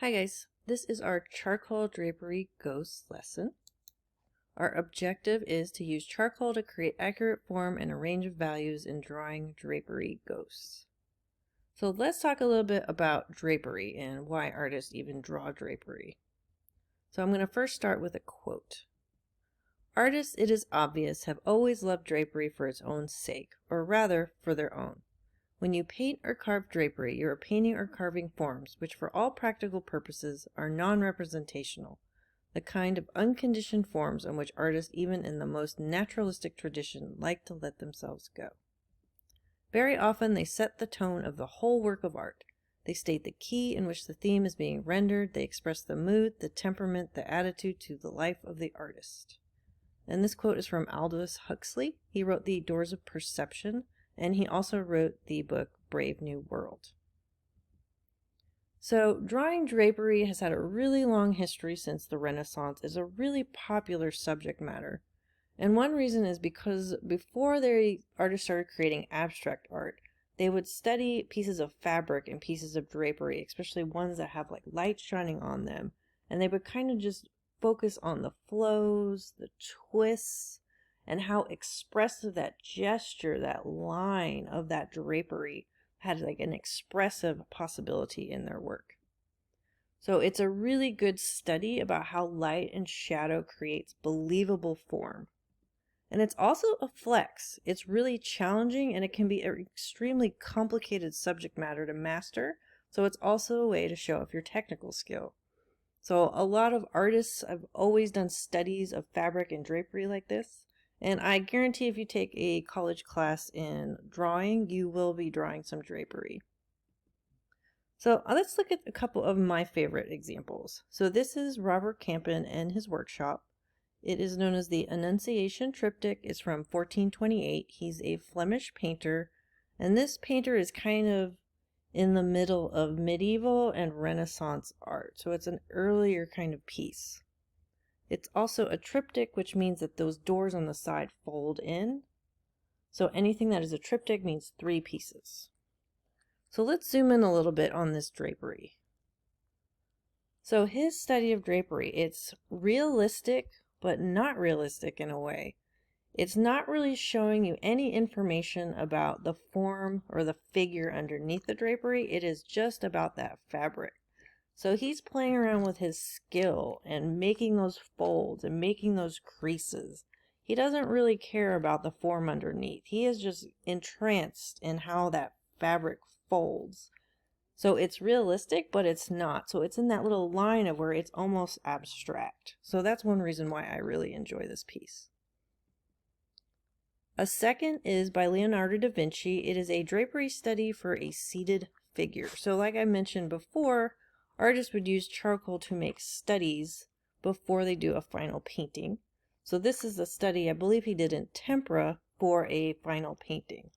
Hi guys, this is our charcoal drapery ghost lesson. Our objective is to use charcoal to create accurate form and a range of values in drawing drapery ghosts. So let's talk a little bit about drapery and why artists even draw drapery. So I'm going to first start with a quote. Artists, it is obvious, have always loved drapery for its own sake, or rather, for their own. When you paint or carve drapery, you are painting or carving forms which for all practical purposes are non-representational, the kind of unconditioned forms on which artists even in the most naturalistic tradition like to let themselves go. Very often they set the tone of the whole work of art. They state the key in which the theme is being rendered, they express the mood, the temperament, the attitude to the life of the artist. And this quote is from Aldous Huxley. He wrote The Doors of Perception, and he also wrote the book Brave New World. So drawing drapery has had a really long history since the Renaissance. It's a really popular subject matter. And one reason is because before the artists started creating abstract art, they would study pieces of fabric and pieces of drapery, especially ones that have like light shining on them. And they would kind of just focus on the flows, the twists, and how expressive that gesture, that line of that drapery had like an expressive possibility in their work. So it's a really good study about how light and shadow creates believable form. And it's also a flex. It's really challenging and it can be an extremely complicated subject matter to master. So it's also a way to show off your technical skill. So a lot of artists have always done studies of fabric and drapery like this. And I guarantee if you take a college class in drawing, you will be drawing some drapery. So let's look at a couple of my favorite examples. So this is Robert Campin and his workshop. It is known as the Annunciation Triptych. It's from 1428. He's a Flemish painter. And this painter is kind of in the middle of medieval and Renaissance art. So it's an earlier kind of piece. It's also a triptych, which means that those doors on the side fold in. So anything that is a triptych means 3 pieces. So let's zoom in a little bit on this drapery. So his study of drapery, it's realistic, but not realistic in a way. It's not really showing you any information about the form or the figure underneath the drapery. It is just about that fabric. So he's playing around with his skill and making those folds and making those creases. He doesn't really care about the form underneath. He is just entranced in how that fabric folds. So it's realistic, but it's not. So it's in that little line of where it's almost abstract. So that's one reason why I really enjoy this piece. A second is by Leonardo da Vinci. It is a drapery study for a seated figure. So like I mentioned before, artists would use charcoal to make studies before they do a final painting. So this is a study I believe he did in tempera for a final painting.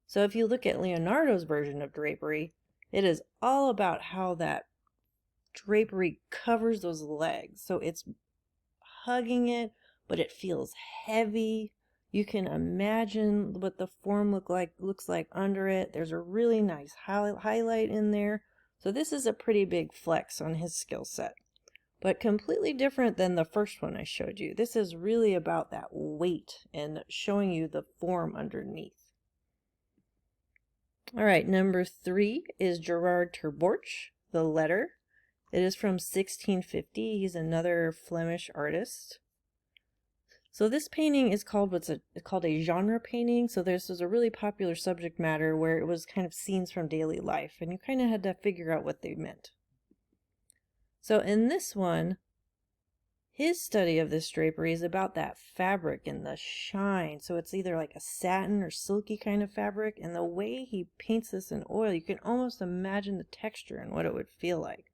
So if you look at Leonardo's version of drapery, it is all about how that drapery covers those legs. So it's hugging it, but it feels heavy. You can imagine what the form looks like under it. There's a really nice highlight in there. So this is a pretty big flex on his skill set, but completely different than the first one I showed you. This is really about that weight and showing you the form underneath. All right, number 3 is Gerard Terborch, The Letter. It is from 1650. He's another Flemish artist. So this painting is called it's called a genre painting. So this was a really popular subject matter where it was kind of scenes from daily life, and you kind of had to figure out what they meant. So in this one, his study of this drapery is about that fabric and the shine. So it's either like a satin or silky kind of fabric, and the way he paints this in oil, you can almost imagine the texture and what it would feel like.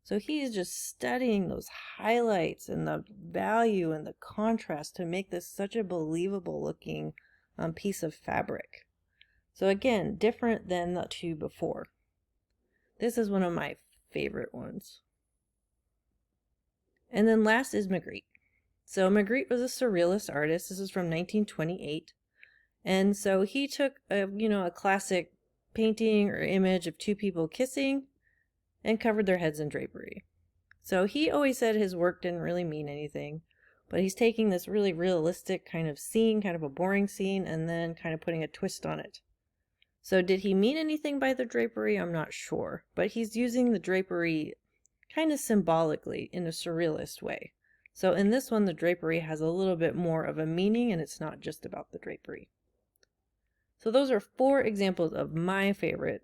So he's just studying those highlights and the value and the contrast to make this such a believable looking piece of fabric. So again, different than the 2 before. This is one of my favorite ones. And then last is Magritte. So Magritte was a surrealist artist. This is from 1928. And so he took a classic painting or image of 2 people kissing, and covered their heads in drapery. So he always said his work didn't really mean anything, but he's taking this really realistic kind of scene, kind of a boring scene, and then kind of putting a twist on it. So did he mean anything by the drapery? I'm not sure, but he's using the drapery kind of symbolically in a surrealist way. So in this one, the drapery has a little bit more of a meaning, and it's not just about the drapery. So those are 4 examples of my favorite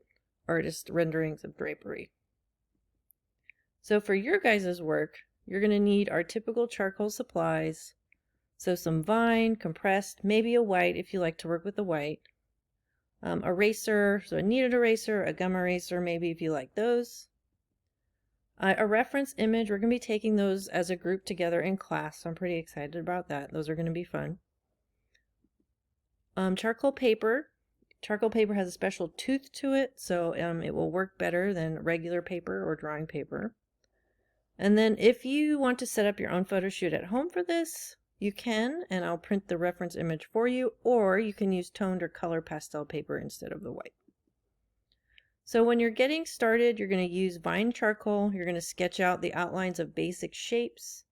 artist renderings of drapery. So for your guys' work, you're going to need our typical charcoal supplies. So some vine, compressed, maybe a white if you like to work with the white. Eraser, so a kneaded eraser, a gum eraser maybe if you like those. A reference image, we're going to be taking those as a group together in class, so I'm pretty excited about that. Those are going to be fun. Charcoal paper. Charcoal paper has a special tooth to it, so it will work better than regular paper or drawing paper. And then if you want to set up your own photo shoot at home for this, you can, and I'll print the reference image for you, or you can use toned or color pastel paper instead of the white. So when you're getting started, you're going to use vine charcoal. You're going to sketch out the outlines of basic shapes.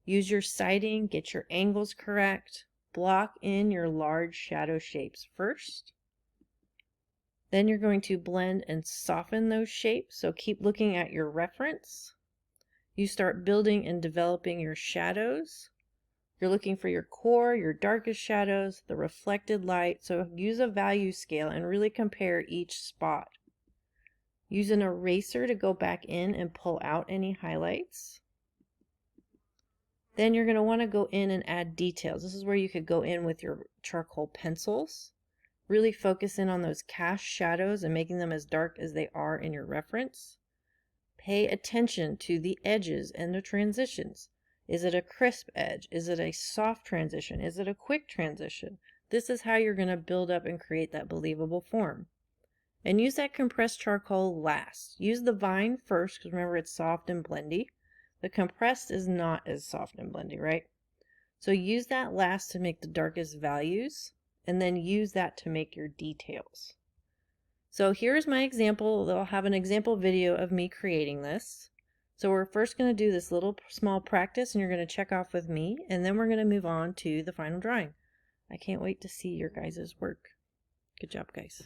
Use your sighting, get your angles correct. Block in your large shadow shapes first. Then you're going to blend and soften those shapes, so keep looking at your reference. You start building and developing your shadows. You're looking for your core, your darkest shadows, the reflected light, so use a value scale and really compare each spot. Use an eraser to go back in and pull out any highlights. Then you're going to want to go in and add details. This is where you could go in with your charcoal pencils. Really focus in on those cast shadows and making them as dark as they are in your reference. Pay attention to the edges and the transitions. Is it a crisp edge? Is it a soft transition? Is it a quick transition? This is how you're going to build up and create that believable form. And use that compressed charcoal last. Use the vine first, because remember it's soft and blendy. The compressed is not as soft and blendy, right? So use that last to make the darkest values, and then use that to make your details. So here's my example. I'll have an example video of me creating this. So we're first going to do this little small practice, and you're going to check off with me, and then we're going to move on to the final drawing. I can't wait to see your guys' work. Good job, guys.